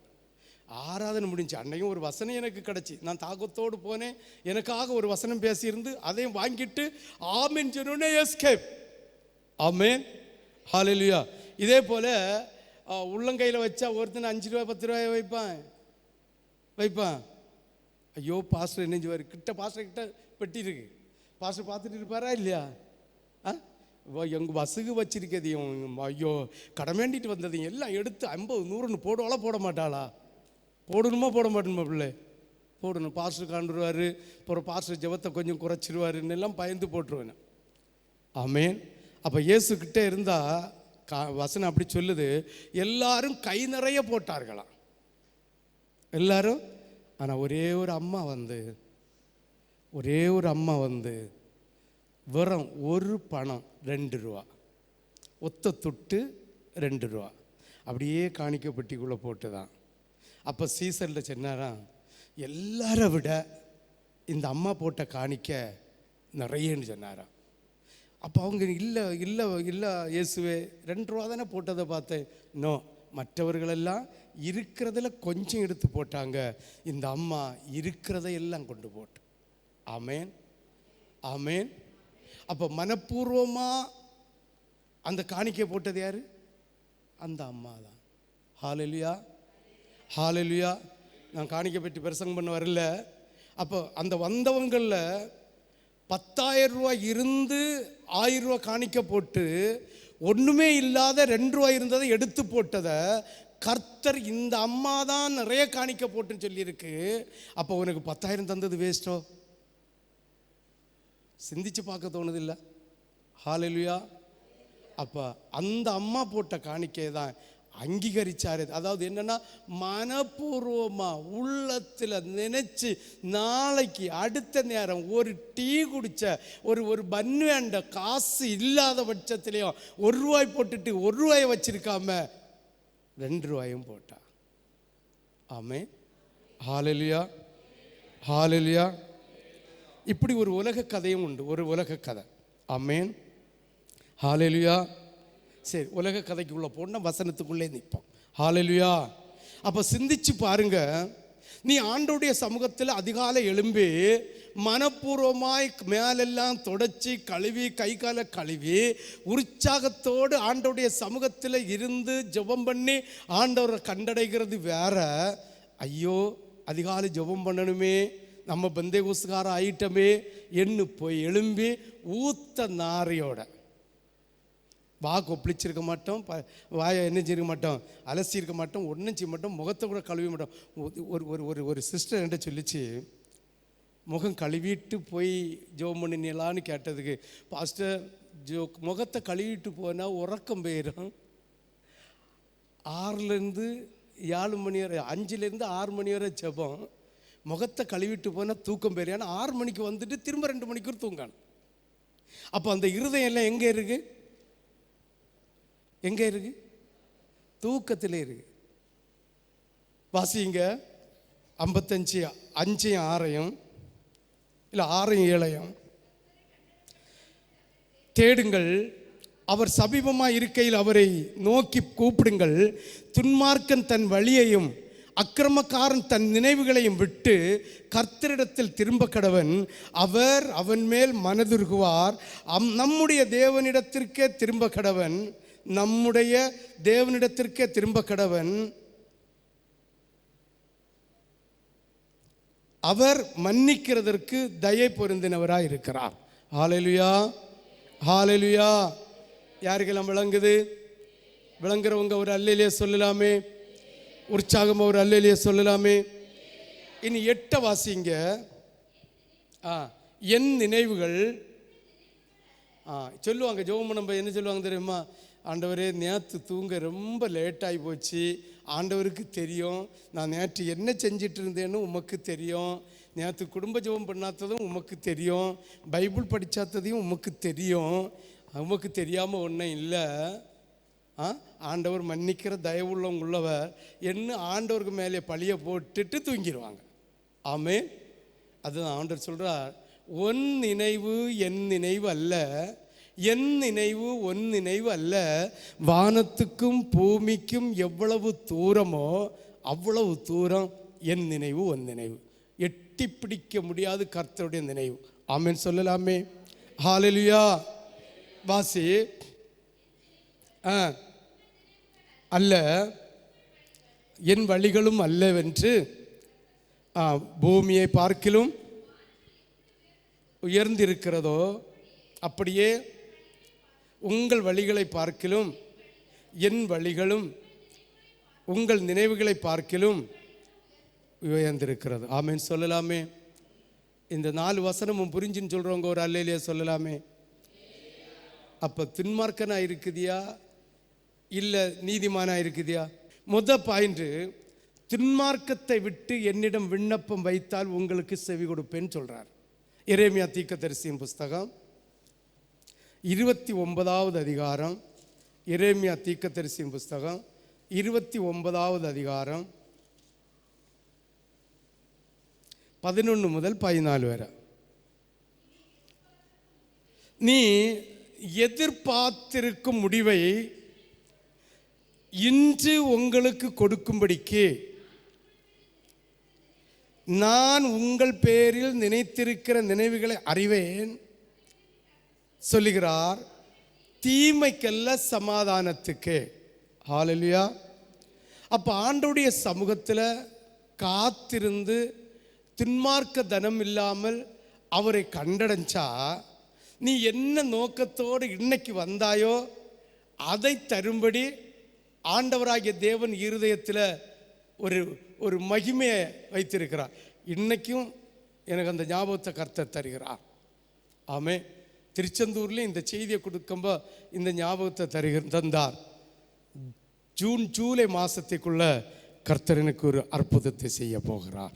ஆராதனை முடிஞ்சு அன்னையும் ஒரு வசனம் எனக்கு கிடச்சி, நான் தாகத்தோடு போனேன். எனக்காக ஒரு வசனம் பேசியிருந்து அதையும் வாங்கிட்டு ஆமென் சொன்னோன்னே எஸ்கேப். ஆமென். ஹல்லேலூயா. இதே போல் உள்ளங்கையில் வச்சா ஒருத்தனை 5 ரூபா 10 ரூபாய் வைப்பான். ஐயோ பாஸ்டர் என்னஞ்சுவார், கிட்ட பாஸ்டர் கிட்ட பெட்டி இருக்கு, பாஸ்டர் பார்த்துட்டு இருப்பாரா இல்லையா? எங்கள் வசுகு வச்சிருக்கதையும் ஐயோ கடன் வேண்டிட்டு வந்ததையும் எல்லாம் எடுத்து 50 100ன்னு போடுவாளா போட மாட்டாளா? போடணுமா போட மாட்டணுமா? பிள்ளை போடணும். பாஸ்டர் காண்டுருவார், அப்புறம் பாஸ்டர் ஜெபத்தை கொஞ்சம் குறைச்சிருவாருன்னு எல்லாம் பயந்து போட்டுருவேன். ஆமென். அப்போ இயேசுக்கிட்ட இருந்தால் வசனம் அப்படி சொல்லுது, எல்லாரும் கை நிறைய போட்டார்களாம் எல்லாரும். ஆனால் ஒரே ஒரு அம்மா வந்து வெறும் ஒரு பணம் 2 ரூபா, ஒத்த தொட்டு 2 ரூபா அப்படியே காணிக்கப்பட்டிக்குள்ளே போட்டு தான். அப்போ சீசரில் சொன்னாராம், எல்லாரை விட இந்த அம்மா போட்ட காணிக்க நிறையன்னு சொன்னாராம். அப்போ அவங்க இல்லை இல்லை இல்லை இயேசுவே 2 ரூபா தானே போட்டதை பார்த்தேன். நோ, மற்றவர்களெல்லாம் இருக்கிறதுல கொஞ்சம் எடுத்து போட்டாங்க, இந்த அம்மா இருக்கிறதையெல்லாம் கொண்டு போட்டு. ஆமென். ஆமென். அப்போ மனப்பூர்வமாக அந்த காணிக்கை போட்டது யாரு? அந்த அம்மா தான். ஹல்லேலூயா, ஹல்லேலூயா. நான் காணிக்கை பற்றி பிரசங்கம் பண்ண வரல. அப்போ அந்த வந்தவங்களில் 10,000 ரூபா இருந்து 1000 ரூபா காணிக்க போட்டு ஒன்றுமே இல்லாத 2 ரூபா இருந்ததை எடுத்து போட்டதை கர்த்தர் இந்த அம்மா தான் நிறைய காணிக்க போட்டுன்னு சொல்லியிருக்கு. அப்போ உனக்கு 10,000 தந்தது வேஸ்ட்டோ? சிந்திச்சு பார்க்க தோணுது இல்லை? ஹல்லேலூயா. அப்போ அந்த அம்மா போட்ட காணிக்கை தான் அங்கீகரிச்சாரு. அதாவது என்னன்னா, மனப்பூர்வமா உள்ளத்தில் நினைச்சு நாளைக்கு அடுத்த நேரம் ஒரு டீ குடிச்ச ஒரு பன் வேண்ட காசு இல்லாத பட்சத்திலையும் ₹1 போட்டுட்டு ₹1 வச்சிருக்காம ₹2 போட்டா. ஆமென், ஹல்லேலூயா, ஹல்லேலூயா. இப்படி ஒரு உலக கதையும் உண்டு, ஒரு உலக கதை. ஆமென், ஹல்லேலூயா. சரி, உலக கதைக்குள்ளே போனால் வசனத்துக்குள்ளே நிற்போம். ஹல்லேலூயா. அப்போ சிந்திச்சு பாருங்க, நீ ஆண்டவருடைய சமூகத்தில் அதிகாலை எழும்பி மனப்பூர்வமாய் மேலெல்லாம் தொடச்சி கழுவி கை காலை கழுவி உற்சாகத்தோடு ஆண்டவருடைய சமூகத்தில் இருந்து ஜெபம் பண்ணி ஆண்டவரை கண்டடைகிறது வேற. ஐயோ, அதிகாலை ஜெபம் பண்ணணுமே, நம்ம பெந்தேகோஸ்துக்கார ஆயிட்டமே என்று போய் எழும்பி ஊத்த நாரையோட வா கொப்பளிச்சிருக்க மாட்டோம், வாயை என்ன செய்ய மாட்டோம், அலசியிருக்க மாட்டோம், ஒன்றும் செய்ய மாட்டோம், முகத்தை கூட கழுவி மாட்டோம். ஒரு சிஸ்டர் என்கிட்ட சொல்லிச்சு, முகம் கழுவிட்டு போய் ஜெபம் பண்ணினீங்களான்னு கேட்டதுக்கு, பாஸ்டர் முகத்தை கழுவிட்டு போனால் உறக்கம் போயிடும், 6லேருந்து 7 மணி வரை, 5லேருந்து 6 மணி வரை ஜெபம், முகத்தை கழுவிட்டு போனால் தூக்கம் போயிடும். ஆனால் 6 மணிக்கு வந்துட்டு திரும்ப 2 மணிக்கு தூங்கணும். அப்போ அந்த இருதயம் எல்லாம் எங்கே இருக்கு? எங்கே இருக்கு? தூக்கத்திலே இருக்கு. வாசிங்க 55 5 6 இல்லை 6 7 தேடுங்கள், அவர் சமீபமாக இருக்கையில் அவரை நோக்கி கூப்பிடுங்கள். துன்மார்க்கன் தன் வழியையும் அக்கிரமக்காரன் தன் நினைவுகளையும் விட்டு கர்த்தரிடத்தில் திரும்ப கடவன், அவர் அவன் மேல் மனதுருகுவார். நம்முடைய தேவனிடத்திற்கே திரும்ப கடவன், நம்முடைய தேவனிடத்திற்கே திரும்ப கடவன். அவர் மன்னிக்கிறதற்கு தயை பொருந்தினவராய் இருக்கிறார். ஹல்லேலூயா, ஹல்லேலூயா. யாருக்கெல்லாம் விளங்குது? விளங்குறவங்க ஒரு அல்லேலூயா சொல்லலாமே, உற்சாகமாக ஒரு அல்லேலூயா சொல்லலாமே. இனி 8 வாசிங்க. என் நினைவுகள் சொல்லுவாங்க, ஜெபம் நம்ம என்ன சொல்லுவாங்க தெரியுமா? ஆண்டவரே, நேற்று தூங்க ரொம்ப லேட்டாகி போச்சு, ஆண்டவருக்கு தெரியும், நான் நேற்று என்ன செஞ்சிட்டு இருந்தேன்னு உமக்கு தெரியும், நேற்று குடும்ப ஜெபம் பண்ணாததும் உமக்கு தெரியும், பைபிள் படித்தாததையும் உமக்கு தெரியும், உமக்கு தெரியாமல் ஒன்றும் இல்லை. ஆண்டவர் மன்னிக்கிற தயவுள்ளவங்க உள்ளவர் என்ன ஆண்டவருக்கு மேலே பழியை போட்டுட்டு தூங்கிடுவாங்க. ஆமென். அதுதான் ஆண்டவர் சொல்கிறார், உன் நினைவு என் நினைவு அல்ல, என் நினைவு உன் நினைவு அல்ல, வானத்துக்கும் பூமிக்கும் எவ்வளவு தூரமோ அவ்வளவு தூரம் என் நினைவு உன் நினைவு. எட்டி பிடிக்க முடியாது கர்த்தருடைய நினைவு. ஆமென் சொல்லலாமே, ஹல்லேலூயா. வாசி. அல்ல, என் வழிகளும் அல்லவென்று பூமியை பார்க்கிலும் உயர்ந்திருக்கிறதோ, அப்படியே உங்கள் வழிகளை பார்க்கிலும் என் வழிகளும் உங்கள் நினைவுகளை பார்க்கிலும் உயர்ந்திருக்கிறது. ஆமென் சொல்லலாமே. இந்த 4 வசனமும் புரிஞ்சுன்னு சொல்கிறவங்க ஒரு அல்லேலூயா சொல்லலாமே. அப்போ துன்மார்க்கனா இருக்குதியா இல்லை நீதிமானா இருக்குதியா? பாயிண்ட், துன்மார்க்கத்தை விட்டு என்னிடம் விண்ணப்பம் வைத்தால் உங்களுக்கு செவி கொடுப்பேன்னு சொல்கிறார். எரேமியா தீர்க்கதரிசியின் புஸ்தகம் 29வது அதிகாரம். எரேமியா தீர்க்கதரிசியின் புஸ்தகம் 29வது அதிகாரம் 11 முதல் 14 வரை. நீ எதிர்பார்த்திருக்கும் முடிவை இன்று உங்களுக்கு கொடுக்கும்படிக்கு நான் உங்கள் பேரில் நினைத்திருக்கிற நினைவுகளை அறிவேன் சொல்லுகிறார், தீமைக்கல்ல சமாதானத்துக்கு. ஹல்லேலூயா. அப்போ ஆண்டவருடைய சமூகத்தில் காத்திருந்து துன்மார்க்க தனம் இல்லாமல் அவரை கண்டடைஞ்சா, நீ என்ன நோக்கத்தோடு இன்னைக்கு வந்தாயோ அதை தரும்படி ஆண்டவராகிய தேவன் இருதயத்தில் ஒரு மகிமையை வைத்திருக்கிறார். இன்னைக்கும் எனக்கு அந்த ஞாபகத்தை கர்த்தர் தருகிறார். ஆமே. திருச்செந்தூர்லேயும் இந்த செய்தியை கொடுக்கும்போது இந்த ஞாபகத்தை தந்தார். ஜூலை மாசத்துக்குள்ள கர்த்தர் எனக்கு ஒரு அற்புதத்தை செய்ய போகிறார்.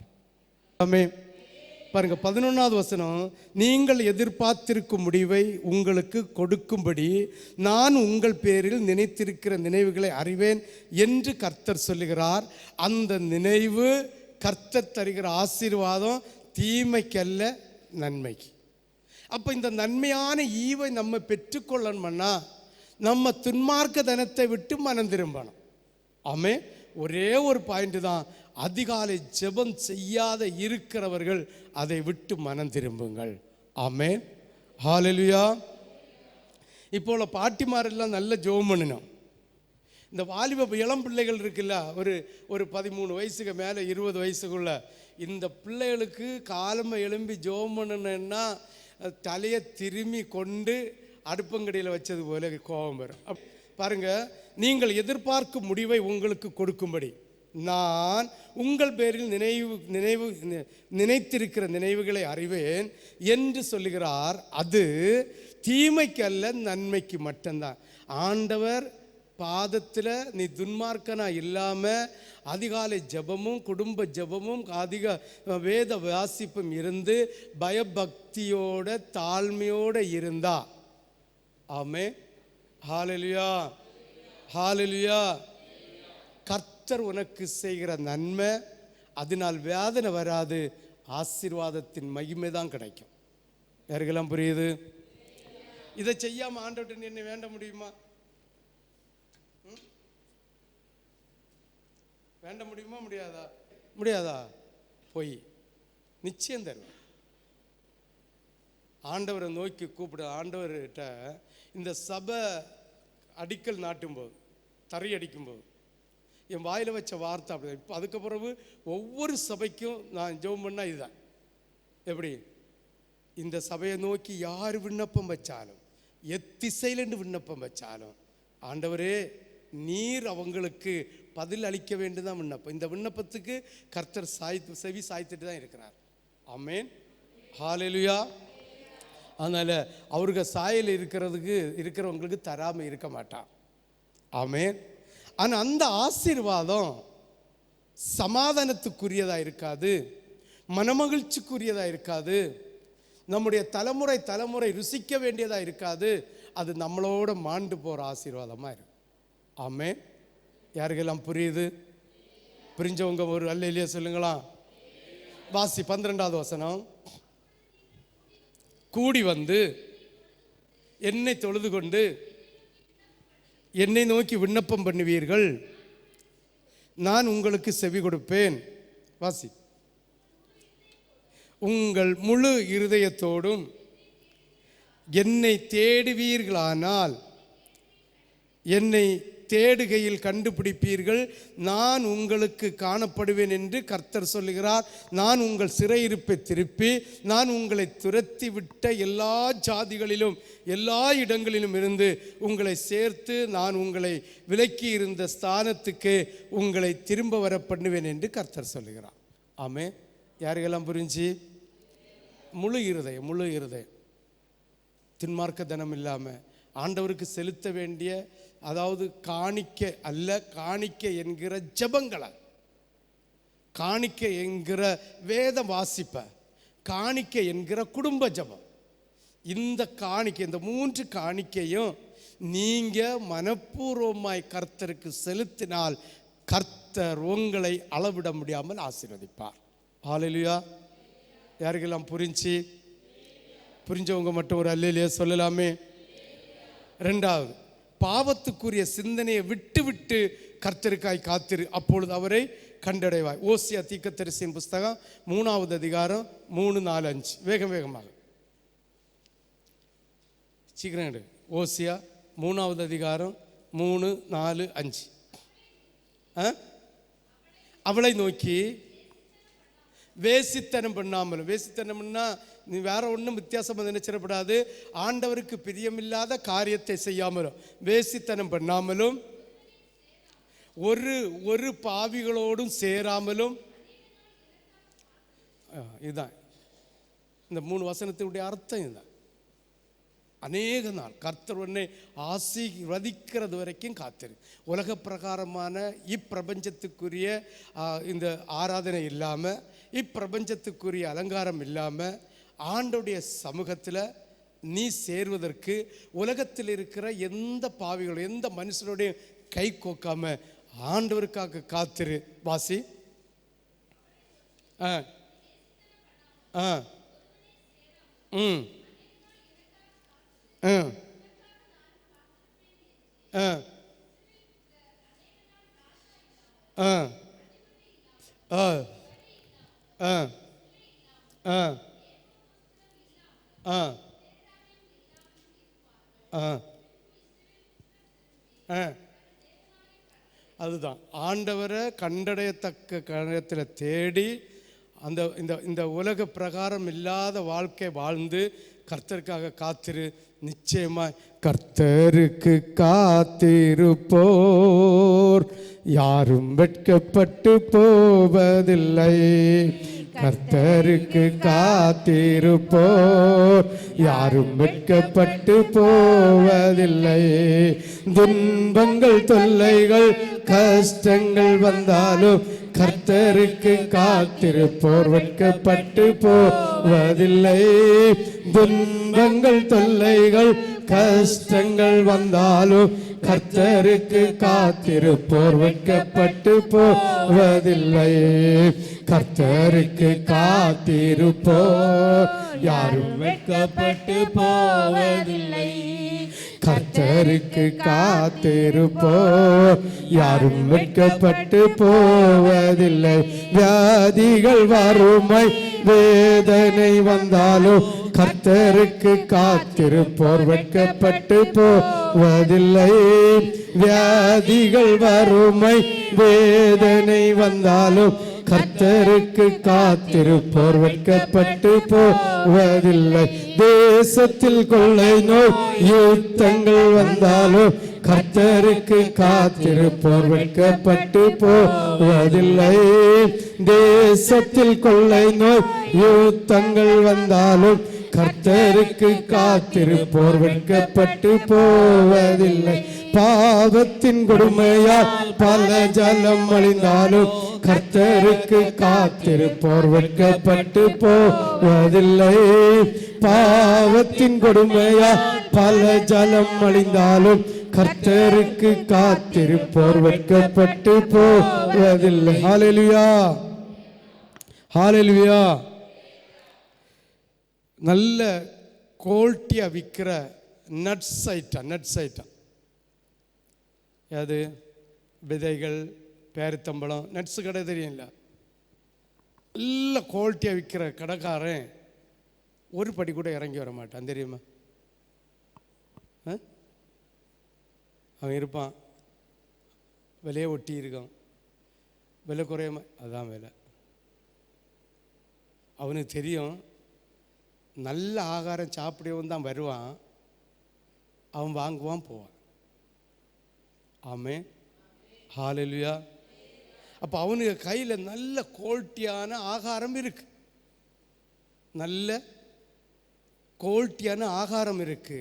ஆமே. பாருங்க 11வது வசனம், நீங்கள் எதிர்பார்த்திருக்கும் முடிவை உங்களுக்கு கொடுக்கும்படி நான் உங்கள் பேரில் நினைத்திருக்கிற நினைவுகளை அறிவேன் என்று கர்த்தர் சொல்லுகிறார். அந்த நினைவு கர்த்தர் தருகிற ஆசீர்வாதம் தீமைக்கல்ல, நன்மைக்கு. அப்போ இந்த நன்மையான ஈவை நம்ம பெற்றுக்கொள்ளணும்னா நம்ம துன்மார்க்க தனத்தை விட்டு மனம் திரும்பணும். ஆமே. ஒரே ஒரு பாயிண்ட் தான், அதிகாலை ஜெபம் செய்யாத இருக்கிறவர்கள் அதை விட்டு மனம் திரும்புங்கள். ஆமே. ஹல்லேலூயா. இப்போ உள்ள பாட்டிமாரெல்லாம் நல்ல ஜெபம் பண்ணணும். இந்த வாலிப இளம் பிள்ளைகள் இருக்குல்ல, ஒரு 13 வயசுக்கு மேலே 20 வயசுக்குள்ள இந்த பிள்ளைகளுக்கு காலமை எழும்பி ஜெபம் பண்ணணுன்னா தலையை திரும்பி கொண்டு அடுப்பங்கடியில் வச்சது போல கோபம் வரும். பாருங்க, நீங்கள் எதிர்பார்க்கும் முடிவை உங்களுக்கு கொடுக்கும்படி நான் உங்கள் பேரில் நினைத்திருக்கிற நினைவுகளை அறிவேன் என்று சொல்லுகிறார். அது தீமைக்கு அல்ல, நன்மைக்கு மட்டும்தான். ஆண்டவர் பாதத்தில் நீ துன்மார்க்கனா இல்லாமல் அதிகாலை ஜபமும் குடும்ப ஜபமும் அதிக வேத வாசிப்பும் இருந்து பயபக்தியோட தாழ்மையோட இருந்தா, ஆமே, ஹல்லேலூயா, ஹல்லேலூயா, கர்த்தர் உனக்கு செய்கிற நன்மை, அதனால் வேதனை வராது, ஆசீர்வாதத்தின் மகிமை தான் கிடைக்கும். யாருக்கெல்லாம் புரியுது? இதை செய்யாம ஆண்டவர்கிட்ட என்ன வேண்ட முடியுமா? வேண்ட முடியுமா? முடியாதா? முடியாதா? போய் நிச்சயம் தருவேன். ஆண்டவரை நோக்கி கூப்பிடு. ஆண்டவர்கிட்ட இந்த சபை அடிக்கல் நாட்டும் போது, தறி அடிக்கும்போது என் வாயில் வச்ச வார்த்தை அப்படி. இப்போ அதுக்கு பிறகு ஒவ்வொரு சபைக்கும் நான் ஜெபம் பண்ணா இதுதான். எப்படி? இந்த சபையை நோக்கி யார் விண்ணப்பம் வச்சாலும், எத்திசையிலிருந்து விண்ணப்பம் வச்சாலும், ஆண்டவரே நீர் அவங்களுக்கு பதில் அளிக்க வேண்டியதான் விண்ணப்பம். இந்த விண்ணப்பத்துக்கு கர்த்தர் செவி சாய்த்துட்டு தான் இருக்கிறார். ஆமேன், ஹல்லேலூயா. அதனால் அவருக்கு சாயல் இருக்கிறவங்களுக்கு தராமல் இருக்க மாட்டான். ஆமேன். ஆனால் அந்த ஆசீர்வாதம் சமாதானத்துக்குரியதாக இருக்காது, மனமகிழ்ச்சிக்குரியதாக இருக்காது, நம்முடைய தலைமுறை ருசிக்க வேண்டியதாக இருக்காது. அது நம்மளோட மாண்டு போகிற ஆசீர்வாதமாக இருக்கும். ஆமேன். யாருக்கெல்லாம் புரியுது? புரிஞ்சவங்க ஒரு அல்லேலூயா சொல்லுங்களா. வாசி 12வது வசனம். கூடி வந்து என்னை தொழுது கொண்டு என்னை நோக்கி விண்ணப்பம் பண்ணுவீர்கள், நான் உங்களுக்கு செவி கொடுப்பேன். வாசி. உங்கள் முழு இருதயத்தோடும் என்னை தேடுவீர்களானால் என்னை தேடுகையில் கண்டுபிடிப்பீர்கள், நான் உங்களுக்கு காணப்படுவேன் என்று கர்த்தர் சொல்லுகிறார். நான் உங்கள் சிறையிருப்பை திருப்பி, நான் உங்களை துரத்தி விட்ட எல்லா ஜாதிகளிலும் எல்லா இடங்களிலும் இருந்து உங்களை சேர்த்து நான் உங்களை விலக்கி இருந்த ஸ்தானத்துக்கு உங்களை திரும்ப வர பண்ணுவேன் என்று கர்த்தர் சொல்லுகிறார். ஆமே. யாருக்கெல்லாம் புரிஞ்சு? முழு இருதயம் தின்மார்க்க தனம் இல்லாமல் ஆண்டவருக்கு செலுத்த வேண்டிய, அதாவது காணிக்க அல்ல, காணிக்க என்கிற ஜபங்களை, காணிக்க என்கிற வேத வாசிப்ப, காணிக்க என்கிற குடும்ப ஜபம், இந்த காணிக்கை, இந்த 3 காணிக்கையும் நீங்க மனப்பூர்வமாய் கர்த்தருக்கு செலுத்தினால் கர்த்தர் உங்களை அளவிட முடியாமல் ஆசீர்வதிப்பார். ஹல்லேலூயா. யாருக்கெல்லாம் புரிஞ்சவங்க மட்டும் ஒரு அல்லேலூயா சொல்லலாமே. 2வது, பாவத்துக்குரிய சிந்தனையை விட்டு கர்த்தருக்காய் காத்திரு, அப்பொழுது அவரை கண்டடைவாய். ஓசியா தீர்க்கதரிசியின் புஸ்தகம் 3வது அதிகாரம் 3, 4, 5. வேகமாக சீக்கிரம் எடு. ஓசியா 3வது அதிகாரம் 3, 4, 5. அவளை நோக்கி வேசித்தனம் பண்ணாமலும், வேசித்தனம்னா நீ வேற ஒன்றும் வித்தியாசமாக நினைச்சிடப்படாது, ஆண்டவருக்கு பிரியமில்லாத காரியத்தை செய்யாமலும், வேசித்தனம் பண்ணாமலும், ஒரு பாவிகளோடும் சேராமலும். இதுதான் இந்த 3 வசனத்தினுடைய அர்த்தம். இதுதான் அநேக நாள் கர்த்தர் உன்னை ஆசீர்வதிக்கிறது வரைக்கும் காத்திரு. உலக பிரகாரமான இப்பிரபஞ்சத்துக்குரிய இந்த ஆராதனை இல்லாமல், இப்பிரபஞ்சத்துக்குரிய அலங்காரம் இல்லாமல், ஆண்டோடைய சமூகத்தில் நீ சேர்வதற்கு உலகத்தில் இருக்கிற எந்த பாவிகளும் எந்த மனுஷனுடைய கை கோக்காம ஆண்டவருக்காக காத்திரு. வாசி. ஆ ஆ ம் ஆ ஆ ஆ ஆ ஆ ஆ ஆ ஆ ஆ அதுதான் ஆண்டவரை கண்டடையத்தக்க காரியத்தில் தேடி அந்த இந்த இந்த உலக பிரகாரம் இல்லாத வாழ்க்கை வாழ்ந்து கர்த்தருக்காக காத்திரு. நிச்சயமாய் கர்த்தருக்கு காத்திருப்போர் யாரும் வெட்கப்பட்டு போவதில்லை. கர்த்தருக்கு காத்திருப்போர் யாரும் வெட்கப்பட்டு போவதில்லை. துன்பங்கள் தொல்லைகள் கஷ்டங்கள் வந்தாலும் கர்த்தருக்கு காத்திருப்போர் வெட்கப்பட்டு போவதில்லை. துன்பங்கள் தொல்லைகள் கஷ்டங்கள் வந்தாலும் கர்த்தருக்கு காத்திருப்போர் வெட்கப்பட்டு போவதில்லை. கர்த்தருக்கு காத்திருப்போர் யாரும் வெட்கப்பட்டு போவதில்லை. கர்த்தருக்கு காத்திருப்போர் யாரும் வெட்கப்பட்டு போவதில்லை. வியாதிகள் வறுமை வேதனை வந்தாலும் கர்த்தருக்கு காத்திருப்போர் வெட்கப்பட்டு போவதில்லை. வியாதிகள் வறுமை வேதனை வந்தாலும் கர்த்தருக்கு காத்திருப்போர் வெட்கப்பட்டு போவதில்லை. தேசத்தில் கொள்ளை நோய் யுத்தங்கள் வந்தாலும் கர்த்தருக்கு காத்திருப்போர் வெட்கப்பட்டு போவதில்லை. தேசத்தில் கொள்ளை நோய் யுத்தங்கள் வந்தாலும் கர்த்தருக்கு காத்திருப்போர் வெட்கப்பட்டு போவதில்லை. பாவத்தின் கொடுமையால் பல ஜலம் அழிந்தாலும் கர்த்தருக்கு காத்திருப்போர் வெட்கப்பட்டு போவதில்லை. பாவத்தின் கொடுமையால் பல ஜலம் அழிந்தாலும் கர்த்தருக்கு காத்திருப்போர் வெட்கப்பட்டு போவதில்லை. ஹல்லேலூயா, ஹல்லேலூயா. நல்ல குவாலிட்டியா விற்கிற நட்ஸ் ஐட்டம் அது விதைகள், பேரித்தம்பழம், நட்ஸு கடை தெரியும்ல, நல்ல குவாலிட்டியாக விற்கிற கடைக்காரன் ஒரு படி கூட இறங்கி வர மாட்டான் தெரியுமா? அவன் இருப்பான், விலையை ஒட்டி இருக்கான், விலை குறையாம, அதுதான் விலை. அவனுக்கு தெரியும் நல்ல ஆகாரம் சாப்பிடவும் தான் வருவான், அவன் வாங்குவான் போவான். ஆமென், ஹல்லேலூயா. அப்போ அவனுக்கு கையில் நல்ல குவாலிட்டியான ஆகாரம் இருக்கு, நல்ல குவாலிட்டியான ஆகாரம் இருக்கு.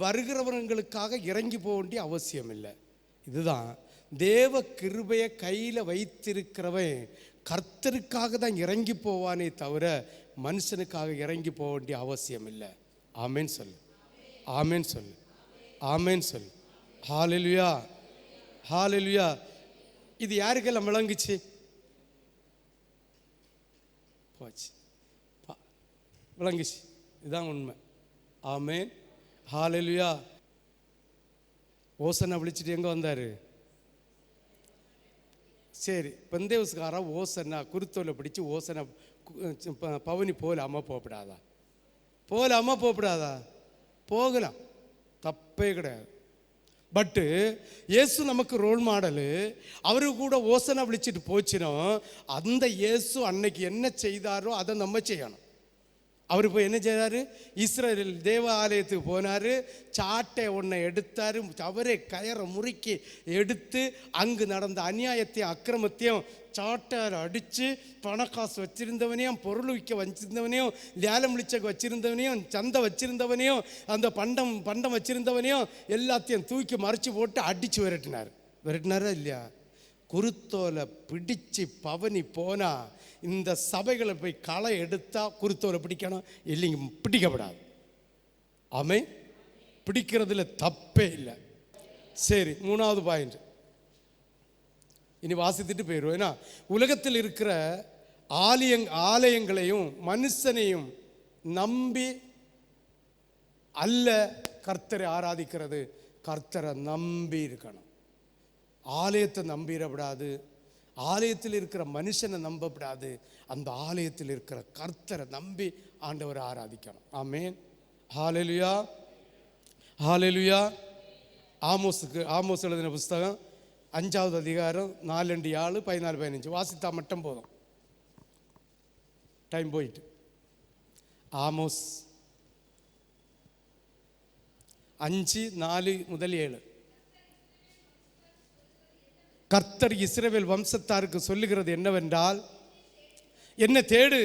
வருகிறவர்களுக்காக இறங்கி போக வேண்டிய அவசியம் இல்லை. இதுதான் தேவ கிருபையை கையில் வைத்திருக்கிறவன் கர்த்தருக்காக தான் இறங்கி போவானே தவிர மனுஷனுக்காக இறங்கி போக வேண்டிய அவசியம் இல்லை. ஆமென் சொல்லு, ஆமென் சொல்லு, ஆமென் சொல்லு. ஹல்லேலூயா, ஹல்லேலூயா. இது யாருக்கெல்லாம் விளங்குச்சு? போச்சு, விளங்குச்சு. இதுதான் உண்மை. ஆமென், ஹல்லேலூயா. ஓசனை விழிச்சிட்டு எங்கே வந்தார்? சரி, பெந்தேவுஸ்காரா ஓசனை குருத்தோலை பிடிச்சி ஓசனை பவனி போகலாமா போகப்படாதா? போகலாமா போகப்படாதா? போகலாம், தப்பே கிடையாது. பட்டு இயேசு நமக்கு ரோல் மாடலு. அவரு கூட ஓசனை விழிச்சிட்டு போச்சினோம். அந்த இயேசு அன்னைக்கு என்ன செய்தாரோ அதை நம்ம செய்யணும். அவர் இப்போ என்ன செய்கிறாரு? இஸ்ரேல் தேவாலயத்துக்கு போனார், சாட்டை ஒன்றை எடுத்தார், அவரே கயரை முறுக்கி எடுத்து அங்கு நடந்த அநியாயத்தையும் அக்கிரமத்தையும் சாட்டால் அடித்து பணக்காசு வச்சுருந்தவனையும், பொருள் விற்க வச்சுருந்தவனையும், லேலம் விழிச்சக்கு வச்சுருந்தவனையும், சந்தை வச்சுருந்தவனையும், அந்த பண்டம் வச்சுருந்தவனையும் எல்லாத்தையும் தூக்கி மறைச்சி போட்டு அடித்து விரட்டினாரா இல்லையா? குருத்தோலை பிடிச்சு பவனி போனால் இந்த சபைகளை போய் களை எடுத்தால் குருத்தோலை பிடிக்கணும், இல்லைங்க பிடிக்கப்படாது. ஆமே, பிடிக்கிறதுல தப்பே இல்லை. சரி, 3வது பாயிண்ட் இனி வாசித்துட்டு போயிடுவோம். ஏன்னா உலகத்தில் இருக்கிற ஆலயங்களையும் மனுஷனையும் நம்பி அல்ல கர்த்தரை ஆராதிக்கிறது. கர்த்தரை நம்பி இருக்கணும். ஆலயத்தை நம்பிடப்படாது, ஆலயத்தில் இருக்கிற மனுஷனை நம்பப்படாது, அந்த ஆலயத்தில் இருக்கிற கர்த்தரை நம்பி ஆண்டவரை ஆராதிக்கணும். ஆமென், ஹல்லேலூயா, ஹல்லேலூயா. ஆமோஸ் எழுதின புஸ்தகம் 5வது அதிகாரம் 4-7 14-15 வாசித்தா மட்டும் போதும், டைம் போயிட்டு. ஆமோஸ் 5:4-7. கர்த்தர் இஸ்ரவேல் வம்சத்தாருக்கு சொல்லுகிறது என்னவென்றால், என்ன தேடு.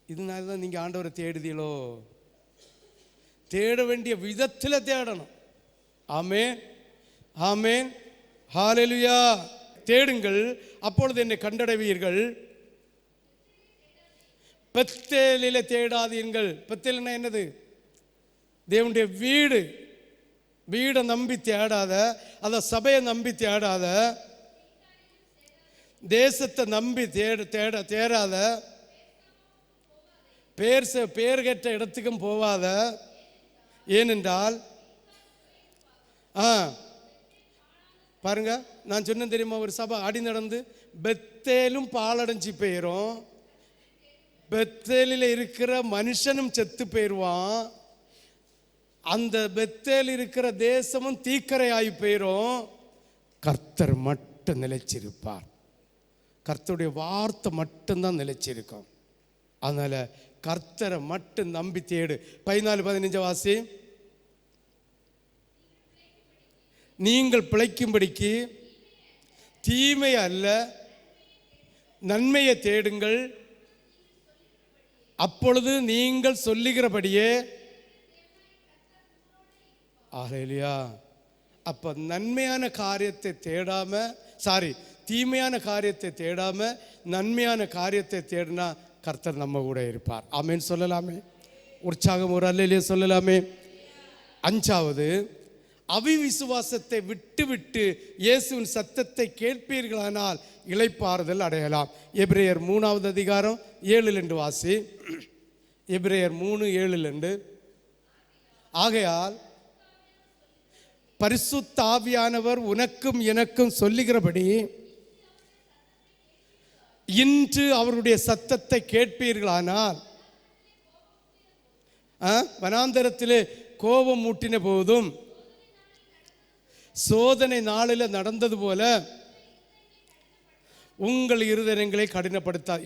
இதனால தான் நீங்கள் ஆண்டவரை தேடுதீங்களோ? தேட வேண்டிய விதத்தில் தேடணும். ஆமென், ஆமென், ஹல்லேலூயா. தேடுங்கள், அப்பொழுது என்னை கண்டடைவீர்கள். பெத்தேலிலே தேடாதீர்கள். பெத்தேல்னா என்னது? தேவனுடைய வீடு. வீடை நம்பி தேடாத, அதை சபையை நம்பி தேடாத, தேசத்தை நம்பி தேடாத, பேர் கேட்ட இடத்துக்கும் போவாத. ஏனென்றால் பாருங்க, நான் சொன்னேன் தெரியுமா, ஒரு சபை அடி நடந்து பெத்தேலும் பாலடைஞ்சு போயிடும், பெத்தேலில் இருக்கிற மனுஷனும் செத்து போயிடுவான், அந்த பெத்தேல் இருக்கிற தேசமும் தீக்கரையாகி போயிடும். கர்த்தர் மட்டும் நிலைச்சிருப்பார். கர்த்தருடைய வார்த்தை மட்டும்தான் நிலைச்சிருக்கும். அதனால் கர்த்தரை மட்டும் நம்பி தேடு. 14-15 வாசி. நீங்கள் பிழைக்கும்படிக்கு தீமை அல்ல நன்மையை தேடுங்கள், அப்பொழுது நீங்கள் சொல்லுகிறபடியே. ஹல்லேலூயா. அப்போ நன்மையான காரியத்தை தேடாம, தீமையான காரியத்தை தேடாம நன்மையான காரியத்தை தேடினா கர்த்தர் நம்ம கூட இருப்பார். ஆமென் சொல்லலாமே, உற்சாகம் ஒரு அல்லேலூயா சொல்லலாமே. 5வது, அவிவிசுவாசத்தை விட்டு இயேசுவின் சத்தத்தை கேட்பீர்களானால் இளைப்பாறுதல் அடையலாம். எபிரேயர் 3வது அதிகாரம் 7-2 வாசி. எபிரேயர் 3:7-2. ஆகையால் பரிசுத்த ஆவியானவர் உனக்கும் எனக்கும் சொல்லுகிறபடி இன்று அவருடைய சத்தத்தை கேட்பீர்களானால், வனாந்தரத்திலே கோபம் மூட்டின போதும் சோதனை நாளில் நடந்தது போல உங்கள் இருதயங்களை கடினப்படுத்தாது.